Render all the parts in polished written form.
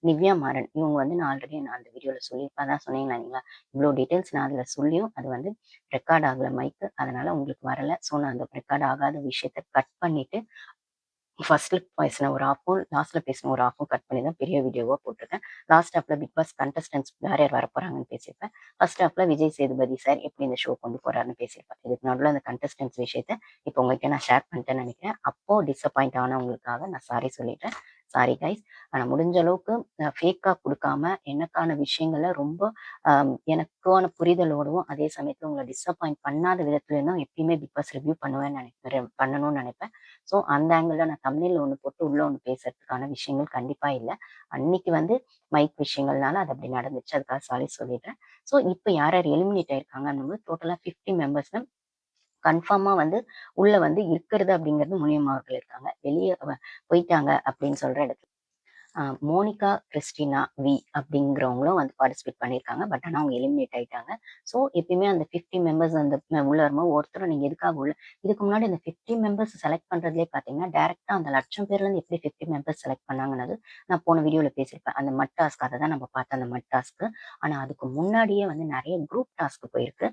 Nivea Maran. இவங்க வந்து நான் ஆல்ரெடி அந்த வீடியோல சொல்லியிருப்பேன். அதான் சொன்னீங்களா இல்லைங்களா? இவ்ளோ டீட்டெயில்ஸ் நான் அதில சொல்லியும் அது வந்து ரெக்கார்ட் ஆகல மைக்கு. அதனால உங்களுக்கு வரல. ஸோ நான் அந்த ரெக்கார்ட் ஆகாத விஷயத்த கட் பண்ணிட்டு ஃபர்ஸ்ட்ல பேசின ஒரு ஹாஃபும், லாஸ்ட்ல பேசின ஒரு ஹாஃபும் கட் பண்ணி தான் பெரிய வீடியோவா போட்டிருக்கேன். லாஸ்ட் ஹாஃப்ல பிக் பாஸ் கண்டஸ்டன்ட்ஸ் யார் யார் வரப்போறாங்கன்னு பேசியிருப்பேன். ஃபர்ஸ்ட் ஹாஃப்ல விஜய் சேதுபதி சார் எப்படி இந்த ஷோ கொண்டு போறாருன்னு பேசியிருப்பேன். இதுக்கு நடுவுல அந்த கண்டஸ்டன்ட்ஸ் விஷயத்த இப்போ உங்ககிட்ட நான் ஷேர் பண்ணிட்டேன்னு நினைக்கிறேன். அப்போ டிசப்பாயிண்ட் ஆனவங்களுக்காக நான் சாரி சொல்லிட்டேன். Sorry guys. ஆனா முடிஞ்ச அளவுக்கு ஃபேக்கா குடுக்காம எனக்கான விஷயங்கள ரொம்ப எனக்கான புரிதலோடவும், அதே சமயத்துல உங்கள டிசப்பாயிண்ட் பண்ணாத விதத்துலயும் தான் எப்பயுமே பிக் பாஸ் ரிவ்யூ பண்ணுவேன்னு நினைக்கிறேன் பண்ணணும்னு நினைப்பேன். ஸோ அந்த ஆங்கிள்ல நான் தம்ப்நெயில்ல ஒண்ணு போட்டு உள்ள ஒண்ணு பேசுறதுக்கான விஷயங்கள் கண்டிப்பா இல்ல. அன்னைக்கு வந்து மைக் விஷயங்கள்னால அது அப்படி நடந்துச்சு. அதுக்காக சாரி சொல்லிடுறேன். ஸோ இப்ப யார் யார் எலிமினேட் ஆயிருக்காங்கன்னும்போது டோட்டலா 50 மெம்பர்ஸ்ல கன்ஃபார்மா வந்து உள்ள வந்து இருக்கிறது அப்படிங்கிறது முனியம்மா அவர்கள் இருக்காங்க. வெளிய போயிட்டாங்க அப்படின்னு சொல்ற இடத்துல மோனிகா கிறிஸ்டினா வி அப்படிங்கிறவங்களும் வந்து பார்ட்டிசிபேட் பண்ணியிருக்காங்க. பட் ஆனா அவங்க எலிமினேட் ஆயிட்டாங்க. ஸோ எப்பயுமே அந்த 50 மெம்பர்ஸ் அந்த உள்ள வரும்போது ஒருத்தரும் நீங்க எதுக்காக உள்ள இதுக்கு முன்னாடி அந்த 50 மெம்பர்ஸ் செலக்ட் பண்றதுலயே பார்த்தீங்கன்னா, டைரக்ட்டா அந்த 1,00,000 பேர்லேருந்து எப்படி 50 மெம்பர்ஸ் செலக்ட் பண்ணாங்கன்னது நான் போன வீடியோல பேசியிருப்பேன். அந்த மட் டாஸ்க் அத தான் நம்ம பார்த்தோம் அந்த மட் டாஸ்க். ஆனா அதுக்கு முன்னாடியே வந்து நெறைய குரூப் டாஸ்க் போயிருக்கு.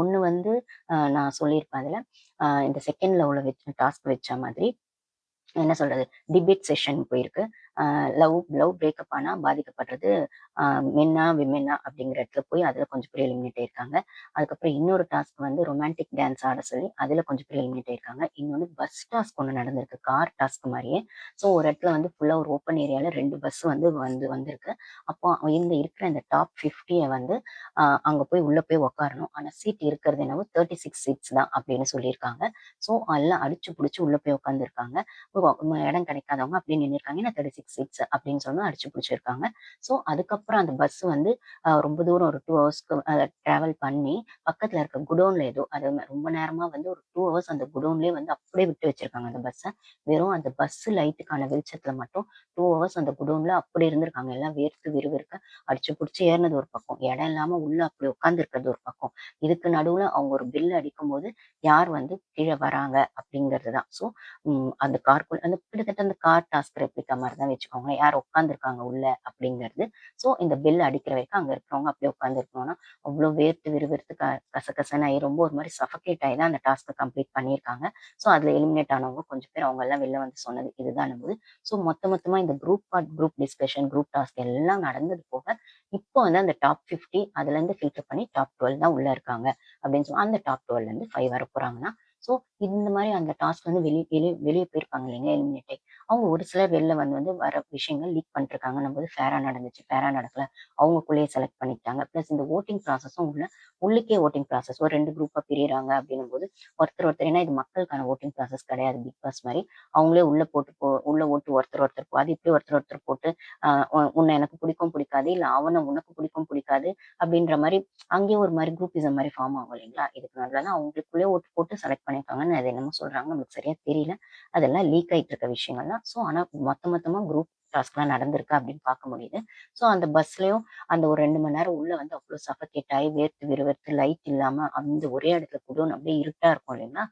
ஒண்ணு வந்து நான் சொல்லியிருப்பேன் அதுல. இந்த செகண்ட்ல உள்ள டாஸ்க் வச்ச மாதிரி என்ன சொல்றது? டிபேட் செஷன் போயிருக்கு. லவ் லவ் பிரேக்கப் ஆனா பாதிக்கப்படுறது மென்னா, விமென்னா அப்படிங்கிற இடத்துல போய் அதில கொஞ்சம் பேர் எலிமினேட் ஆயிருக்காங்க. அதுக்கப்புறம் இன்னொரு டாஸ்க் வந்து ரொமான்டிக் டான்ஸ் ஆட சொல்லி அதில கொஞ்சம் பேர் எலிமினேட் ஆயிருக்காங்க. இன்னொன்னு பஸ் டாஸ்க் ஒண்ணு நடந்திருக்கு. கார் டாஸ்க் மாரியே. ஸோ ஒரு இடத்துல வந்து ஃபுல்லா ஒரு ஓப்பன் ஏரியால 2 பஸ் வந்திருக்கு. அப்போ இந்த இருக்கிற இந்த டாப் 50 வந்து அங்க போய் உள்ள போய் உட்காரணும். ஆனா சீட் இருக்கிறது என்னவோ 36 சீட்ஸ் தான் அப்படின்னு சொல்லியிருக்காங்க. ஸோ எல்லாம் அடிச்சு புடிச்சு உள்ள போய் உட்கார்ந்துருக்காங்க. இடம் கிடைக்காதவங்க அப்படியே நின்னுருக்காங்க. ஏன்னா 36 சீட்ஸ் அப்படின்னு சொல்லி அடிச்சு புடிச்சிருக்காங்க. ஸோ அதுக்கப்புறம் அந்த பஸ் வந்து ரொம்ப தூரம் ஒரு 2 ஹவர்ஸ்க்கு டிராவல் பண்ணி பக்கத்துல இருக்க குடோன்ல ஏதோ அது ரொம்ப நேரமா வந்து ஒரு 2 ஹவர்ஸ் அந்த குடோன்லயே வந்து அப்படியே விட்டு வச்சிருக்காங்க அந்த பஸ்ஸ. வெறும் அந்த பஸ் லைட்டுக்கான வெளிச்சத்துல மட்டும் 2 ஹவர்ஸ் அந்த குடோன்ல அப்படி இருந்திருக்காங்க. எல்லாம் வேர்த்து விறுவிறுக்க அடிச்சு புடிச்சு ஏறுனது ஒரு பக்கம். இடம் இல்லாம உள்ள அப்படி உட்கார்ந்து இருக்கிறது ஒரு பக்கம். இதுக்கு நடுவுல அவங்க ஒரு பெல் அடிக்கும்போது யார் வந்து கீழ வராங்க அப்படிங்கிறது தான். ஸோ அந்த கார்க்குள்ள அந்த கிட்டத்தட்ட அந்த கார் டாஸ்க் ரெப்ளிகா மாரி தான் வச்சுக்கோங்களேன். யார் உட்காந்துருக்காங்க உள்ள அப்படிங்கிறது. ஸோ இந்த பெல் அடிக்கிற வரைக்கும் அங்க இருக்கிறவங்க அப்படியே உட்காந்துருக்கணும்னா, அவ்ளோ வேர்த்து விறுவிறுத்து கசகசன்னு ஆயி ரொம்ப ஒரு மாரி சஃபகேட் ஆயி தான் அந்த டாஸ்க்க கம்ப்ளீட் பண்ணியிருக்காங்க. ஸோ அதுல எலிமினேட் ஆனவங்க கொஞ்சம் பேர் அவங்க எல்லாம் வெளில வந்து சொன்னது இதுதான்னும்போது, ஸோ மொத்தமா இந்த குரூப் டிஸ்கஷன், குரூப் டாஸ்க் எல்லாம் நடந்தது போக, இப்போ வந்து அந்த டாப் 50 அதுலருந்து ஃபில்டர் பண்ணி டாப் 12 தான் உள்ள இருக்காங்க அப்படின்னு அந்த டாப் 12ல இருந்து 5 வரப்போறாங்கன்னா, ஸோ இந்த மாரி அந்த டாஸ்க் வந்து வெளிய போயிருப்பாங்க இல்லைங்க எலிமினேட் ஆயி. அவங்க ஒரு சிலர் வெளில வந்து வர விஷயங்கள் லீக் பண்ணிருக்காங்கன்னும்போது ஃபேரா நடந்துச்சு, ஃபேரா நடக்கல. அவங்களுக்குள்ளேயே செலக்ட் பண்ணிக்கிட்டாங்க. பிளஸ் இந்த வோட்டிங் ப்ராசஸும் உள்ளுக்கே வோட்டிங் ப்ராசஸ் ஒரு 2 குரூப்பா பிரியறாங்க அப்படின்னும்போது, ஒருத்தர் ஏன்னா இது மக்களுக்கான வோட்டிங் ப்ராசஸ் கிடையாது பிக் பாஸ் மாரி. அவங்களே உள்ள போட்டு உள்ள ஓட்டு ஒருத்தர் அது இப்படி ஒருத்தர் போட்டு அ உ உன்ன எனக்கு பிடிக்கும் பிடிக்காது, இல்ல அவன உனக்கு பிடிக்கும் பிடிக்காது அப்படின்ற மாரி அங்கேயும் ஒரு மாரி குரூப்பிசம் மாரி ஃபார்ம் ஆகும் இல்லைங்களா? இதுக்கு நடுவுல தான் அவங்களுக்குள்ளேயே ஓட்டு போட்டு செலக்ட் பண்ணியிருக்காங்கன்னு அது என்னமோ சொல்றாங்க. நமக்கு சரியா தெரியல. அதெல்லாம் லீக் ஆயிட்டு இருக்க விஷயங்கள் தான். ஸோ ஆனா மொத்தமா குரூப் டாஸ்க்லாம் நடந்திருக்கு அப்படின்னு பார்க்க முடியுது. ஸோ அந்த பஸ்லயும் அந்த ஒரு 2 மணி நேரம் உள்ள வந்து அவ்ளோ சஃபகேட் ஆயி வேர்த்து விறுவிறுத்து லைட் இல்லாம அந்த ஒரே இடத்துல குடோன் அப்படியே இருட்டா இருக்கும் இல்லைங்களா?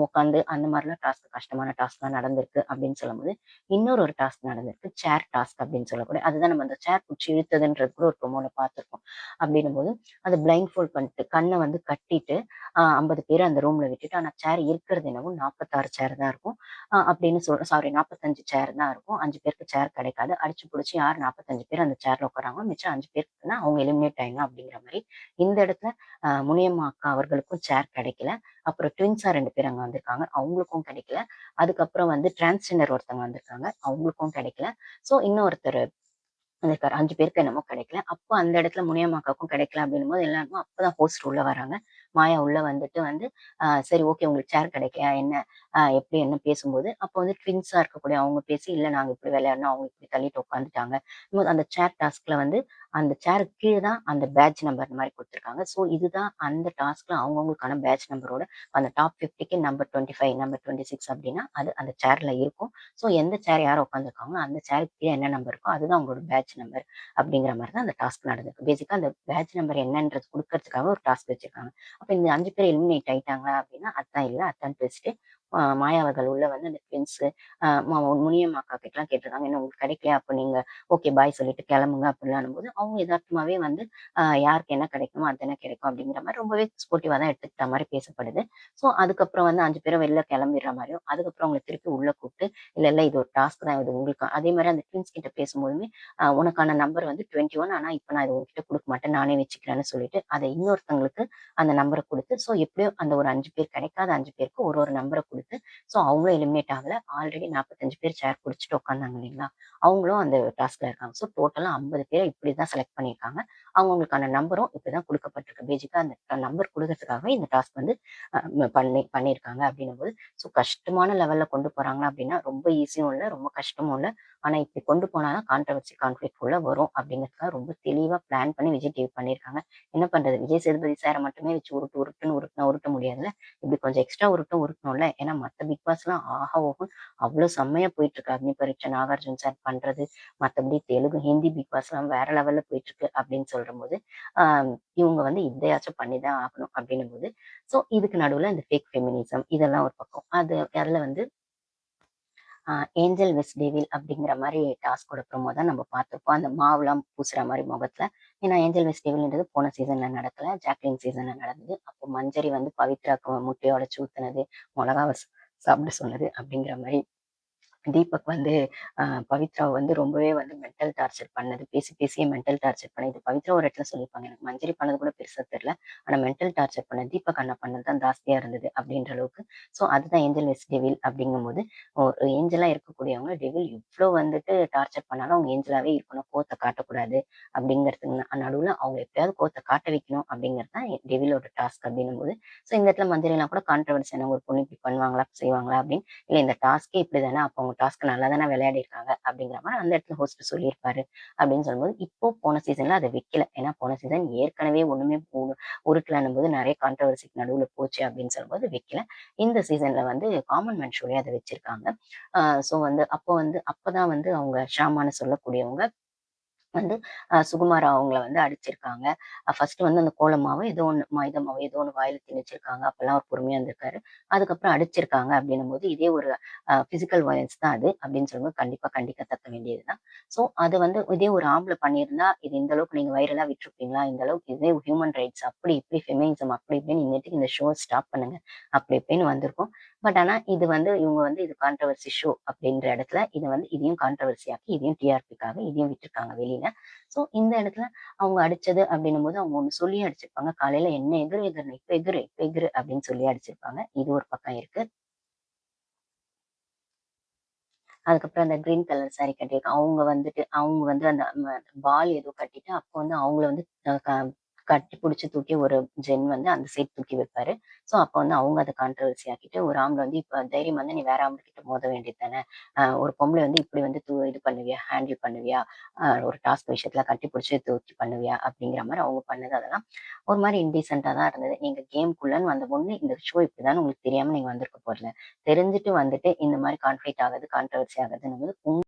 உட்காந்து அந்த மாரிலாம் கஷ்டமான டாஸ்க்லாம் நடந்திருக்கு அப்படின்னு சொல்லும்போது, இன்னொரு ஒரு டாஸ்க் நடந்திருக்கு. சேர் டாஸ்க் அப்படின்னு சொல்லக்கூடிய அதுதான் நம்ம அந்த சேர் புடிச்சு இழுத்ததுன்றது கூட ஒரு ப்ரோமோல பார்த்துருப்போம். அப்படின்னும்போது அத பிளைண்ட் ஃபோல்ட் பண்ணிட்டு கண்ண வந்து கட்டிட்டு 50 பேர அந்த ரூம்ல விட்டுட்டு, ஆனா சேர் இருக்கிறது என்னவோ 46 சேர் தான் இருக்கும். அப்படின்னு சாரி 45 சேர் தான் இருக்கும். 5 பேருக்கு சேர் கிடைக்காது. அடிச்சு புடிச்சு யார் 45 பேர் அந்த சேர்ல உட்காராங்களோ, மிச்சம் 5 பேருக்குன்னா அவங்க எலிமினேட் ஆயிடணும் அப்படிங்கிற மாரி. இந்த இடத்துல முனியம்மா அக்கா அவர்களுக்கும் சேர் கிடைக்கல. அப்புறம் ட்வின்ஸா 2 பேர் அங்க வந்திருக்காங்க. அவங்களுக்கும் கிடைக்கல. அதுக்கப்புறம் வந்து டிரான்ஸ்ஜெண்டர் ஒருத்தவங்க வந்திருக்காங்க. அவங்களுக்கும் கிடைக்கல. ஸோ இன்னொருத்தர் வந்திருக்காரு. 5 பேருக்கு என்னமோ கிடைக்கல. அப்ப அந்த இடத்துல முனியம்மாக்காவுக்கும் கிடைக்கல அப்படின்னும்போது எல்லாருக்கும் அப்பதான் ஹோஸ்ட் உள்ள வராங்க. மாயா உள்ள வந்துட்டு வந்து, சரி ஓகே உங்களுக்கு சேர் கிடைக்கலையா என்ன? எப்படி என்ன பேசும்போது, அப்போ வந்து ட்வின்ஸா இருக்கக்கூடிய அவங்க பேசி, இல்ல நாங்க இப்படி விளையாடினோம். அவங்க இப்படி தள்ளிட்டு உட்காந்துட்டாங்க. அந்த சேர் டாஸ்க்ல வந்து அந்த சேருக்கு கீழ தான் அந்த பேட்ஜ் நம்பர் மாரி குடுத்துருக்காங்க. ஸோ இதுதான் அந்த டாஸ்க்ல அவங்கவங்களுக்கான பேட்ஜ் நம்பரோட அந்த டாப் 50க்கு நம்பர் 25, நம்பர் 26 அப்படின்னா, அது அந்த சேர்ல இருக்கும். ஸோ எந்த சேர் யார் உட்காந்துருக்காங்களோ, அந்த சேருக்கு கீழ என்ன நம்பர் இருக்கோ, அதுதான் அவங்களோட பேட்ஜ் நம்பர் அப்படிங்கிற மாரி தான் அந்த டாஸ்க் நடந்திருக்கு. பேசிக்கா அந்த பேட்ஜ் நம்பர் என்னன்றது குடுக்கறதுக்காக ஒரு டாஸ்க் வச்சிருக்காங்க. அப்ப இந்த 5 பேர் எலிமினேட் ஆயிட்டாங்களா அப்படின்னா, அதான் இல்ல. அதான் ட்விஸ்ட்டு. மாயா அவர்கள் உள்ள வந்து அந்த ட்வின்ஸு முனியம்மா அக்கா கிட்டலாம் கேட்டிருக்காங்க. "என்ன உங்களுக்கு கிடைக்கலையா? அப்ப நீங்க ஓகே பாய் சொல்லிட்டு கிளம்புங்க" அப்படிலான்னும்போது, அவங்க எதார்த்தமாவே வந்து யாருக்கு என்ன கிடைக்குமோ அதுதானே கிடைக்கும் அப்படிங்கிற மாரி ரொம்பவே ஸ்போர்ட்டிவா தான் எடுத்துக்கிட்ட மாரி பேசப்படுது. ஸோ அதுக்கப்புறம் வந்து 5 பேரும் வெளில கிளம்பிடுற மாரியும், அதுக்கப்புறம் அவங்கள திருப்பி உள்ள கூப்ட்டு, "இல்ல, இல்ல இது ஒரு டாஸ்க் தான். இது உங்களுக்கு" அதே மாரி அந்த ட்வின்ஸ் கிட்ட பேசும்போதுமே, "உனக்கான நம்பர் வந்து 21 ஆனா இப்ப நான் இத உன்கிட்ட குடுக்க மாட்டேன். நானே வச்சுக்கிறேன்னு" சொல்லிட்டு, அத இன்னொருத்தவங்களுக்கு அந்த நம்பர குடுத்து, ஸோ எப்படியோ அந்த ஒரு 5 பேர் கிடைக்காத 5 பேருக்கு ஒரு நம்பர குடுத்து, ஸோ அவங்களும் எலிமினேட் ஆகல. ஆல்ரெடி 45 பேர் சேர் புடிச்சுட்டு உட்கார்ந்தாங்க இல்லைங்களா? அவங்களும் அந்த டாஸ்க்ல இருக்காங்க. ஸோ டோட்டலா 50 பேர இப்படி தான் செலக்ட் பண்ணியிருக்காங்க. அவங்களுக்கான நம்பரும் இப்படிதான் குடுக்கப்பட்டிருக்கு. பேசிக்கா அந்த நம்பர் குடுக்கறதுக்காகவே இந்த டாஸ்க் வந்து பண்ணியிருக்காங்க அப்படின்னும்போது, ஸோ கஷ்டமான லெவல்ல கொண்டு போறாங்களா அப்படின்னா, ரொம்ப ஈஸியும் இல்ல, ரொம்ப கஷ்டமும் இல்ல. ஆனா இப்படி கொண்டு போனா தான் கான்ட்ரோவர்சி, கான்ஃப்ளிக்ட் உள்ள வரும் அப்படிங்கிறதுக்காக ரொம்ப தெளிவா பிளான் பண்ணி விஜய் டிவி பண்ணியிருக்காங்க. என்ன பண்றது? விஜய் சேதுபதி சார மட்டுமே வச்சு உருட்டு உருட்டுன்னு உருட்டுனா உருட்ட முடியாதுல்ல. இப்படி கொஞ்சம் எக்ஸ்ட்ரா உருட்டணும்ல. ஏன்னா மத்த பிக் பாஸ்லாம் ஆஹா ஓஹோன்னு அவ்ளோ செம்மையா போயிட்டு இருக்கு. அக்னி பரீட்சை நாகார்ஜுன சார் பண்றது, மத்தபடி தெலுங்கு, ஹிந்தி பிக் பாஸ்லாம் வேற லெவல்ல போயிட்டு இருக்கு அப்படின்னு சொல்லும்போது, ஆ இவங்க வந்து இதையாச்சும் பண்ணி தான் ஆகணும் அப்படின்னும்போது, ஸோ இதுக்கு நடுவுல இந்த ஃபேக் ஃபெமினிசம் இதெல்லாம் ஒரு பக்கம். அதுல வந்து அ ஏஞ்சல் வெஸ் டெவில் அப்படிங்கிற மாரி டாஸ்க்கோட ப்ரோமோ தான் நம்ம பார்த்துருப்போம். அந்த மாவுலாம் பூசுற மாரி முகத்துல. ஏன்னா ஏஞ்சல் வெஸ் டெவில்ன்றது போன சீசன்ல நடக்கல. ஜாக்லின் சீசன்ல நடந்தது. அப்போ மஞ்சரி வந்து பவித்ராக்கு முட்டைய உடைச்சு ஊத்துனது, மொளகாவ சாப்பிட சொன்னது அப்படிங்கிற மாரி தீபக் வந்து பவித்ராவ வந்து ரொம்பவே வந்து மென்டல் டார்ச்சர் பண்ணது. பேசி பேசியே மென்டல் டார்ச்சர் பண்ணது. பவித்ரா ஒரு இடத்துல சொல்லியிருப்பாங்க. எனக்கு மஞ்சரி பண்ணது கூட பெருசா தெரியல. ஆனா மென்டல் டார்ச்சர் பண்ண தீபக் அண்ணா பண்ணது தான் ஜாஸ்தியா இருந்தது அப்படின்ற அளவுக்கு. ஸோ அதுதான் ஏஞ்சல் வெஸ் டெவில் அப்படிங்கும்போது, ஒரு ஏஞ்சலா இருக்கக்கூடியவங்க டெவில் எவ்ளோ வந்துட்டு டார்ச்சர் பண்ணாலும் அவங்க ஏஞ்சலாவே இருக்கணும். கோவத்த காட்டக்கூடாது அப்படிங்கிறதுக்கு நடுவுல அவங்க எப்படியாவது கோவத்த காட்ட வைக்கணும் அப்படிங்கிறது தான் டெவிலோட டாஸ்க் அப்படின்னும்போது, ஸோ இந்த இடத்துல மஞ்சரிலாம் கூட கான்ட்ரோவர்சியான ஒரு பொண்ணு இப்படி பண்ணுவாங்களா? செய்வாங்களா? அப்படின்னு இல்ல இந்த டாஸ்க்கே இப்படிதானே, அப்ப அவங்க டாஸ்க் நல்லா தானே விளையாடிருக்காங்க அப்படிங்கிற மாரி அந்த இடத்துல ஹோஸ்ட் சொல்லியிருப்பாரு அப்படின்னு சொல்லும்போது, இப்போ போன சீசன்ல அத வைக்கல. ஏன்னா போன சீசன் ஏற்கனவே ஒண்ணுமே உருட்டலன்னும்போது நெறைய கான்ட்ரோவர்சிக்கு நடுவுல போச்சு அப்படின்னு சொல்லும்போது வைக்கல. இந்த சீசன்ல வந்து காமன் மேன் ஷோலயே அத வச்சிருக்காங்க. அ ஸோ வந்து அப்பதான் வந்து அவங்க ஷாமான்னு சொல்லக்கூடியவங்க வந்து சுகுமாரா அவங்கள வந்து அடிச்சிருக்காங்க. ஃபர்ஸ்ட்டு வந்து அந்த கோல மாவு ஏதோ ஒண்ணு மைதா மாவு ஏதோ ஒண்ணு வாயில திணிச்சிருக்காங்க. அப்பல்லாம் அவர் பொறுமையா இருந்திருக்காரு. அதுக்கப்புறம் அடிச்சிருக்காங்க அப்படின்னும்போது, இதே ஒரு பிசிக்கல் வயலன்ஸ் தான் அது அப்படின்னு சொல்லும்போது கண்டிப்பா கண்டிக்கத்தக்க வேண்டியது தான். ஸோ அது வந்து இதே ஒரு ஆம்பள பண்ணியிருந்தா, இது இந்த அளவுக்கு நீங்க வைரலா விட்டுருப்பீங்களா? இந்த அளவுக்கு இதே ஹியூமன் ரைட்ஸ் அப்படி இப்படி ஃபெமினிசம் அப்படி இப்படின்னு இன்னைக்கு இந்த ஷோவ ஸ்டாப் பண்ணுங்க. அப்படி இப்படின்னு வந்திருக்கும். பட் ஆனா இது வந்து இவங்க வந்து இது கான்ட்ரோவர்சி ஷோ அப்படின்ற இடத்துல இத வந்து இதையும் கான்ட்ரோவர்சி ஆக்கி, இதையும் டிஆர்பிக்காக இதையும் விட்டுருக்காங்க வெளியில. ஸோ இந்த இடத்துல அவங்க அடிச்சது அப்படின்னும்போது அவங்க ஒண்ணு சொல்லியே அடிச்சிருப்பாங்க. காலையில என்ன எகிறு எகிறுன்னு இப்ப எகிறு, இப்ப எகிறு அப்படின்னு சொல்லி அடிச்சிருப்பாங்க. இது ஒரு பக்கம் இருக்கு. அதுக்கப்புறம் அந்த கிரீன் கலர் சாரி கட்டியிருக்க அவங்க வந்து அந்த பால் ஏதோ கட்டிட்டு அப்போ வந்து அவங்கள வந்து அ க கட்டி புடிச்சு தூக்கி ஒரு ஜென் வந்து அந்த சைட் தூக்கி வைப்பாரு. ஸோ அப்போ வந்து அவங்க அத கான்ட்ரோவர்சி ஆக்கிட்டு ஒரு ஆம்பள வந்து இப்ப தைரியமா இருந்தா நீ வேற ஆம்பள கிட்ட மோத வேண்டியது தானே. ஒரு பொம்பள வந்து இப்படி வந்து இது பண்ணுவியா? ஹேண்டில் பண்ணுவியா? ஒரு டாஸ்க் விஷயத்துல கட்டி புடிச்சு தூக்கி பண்ணுவியா? அப்படிங்கிற மாரி அவங்க பண்ணது அதெல்லாம் ஒரு மாரி இன்டீசென்ட்டா தான் இருந்தது. நீங்க கேம்க்குள்ளன்னு வந்த பொண்ணு இந்த ஷோ இப்படிதான்னு உங்களுக்கு தெரியாம நீங்க வந்திருக்க போறல. தெரிஞ்சுட்டு வந்துட்டு இந்த மாரி கான்ஃப்ளிக்ட் ஆகுது, கான்ட்ரோவர்சி ஆகுதுன்னும்போது